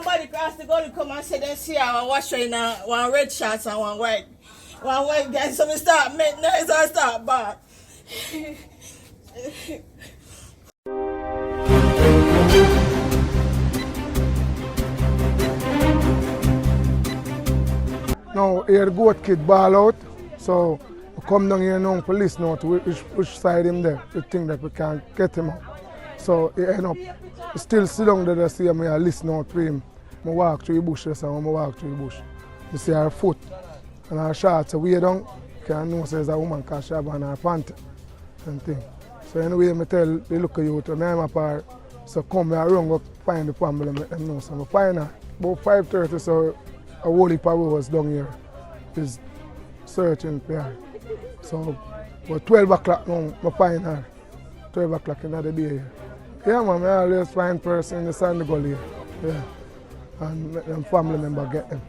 somebody cross the gully come and say they see her wash her in one red shorts and one white. One white guy, so we start make noise and start back. Now, here the goat kid ball out, so we come down here now to listen now to which side him there. We think that we can get him out. So he end up, he still sit down there to see him and listen out to him. I walk through the bushes and when I walk through the bush, I see her foot and her shorts way down. You can know there's a woman because she have on her pant and thing. So anyway, I tell the local youth when I'm apart, so come here around go find the family and let them know. So I find her about 5:30, so a whole heap of was down here is searching for her. So about 12 o'clock now, I find her. 12 o'clock in the day here. Yeah man, I always find person in the Sandy Gully here. Yeah. And let them family member get them.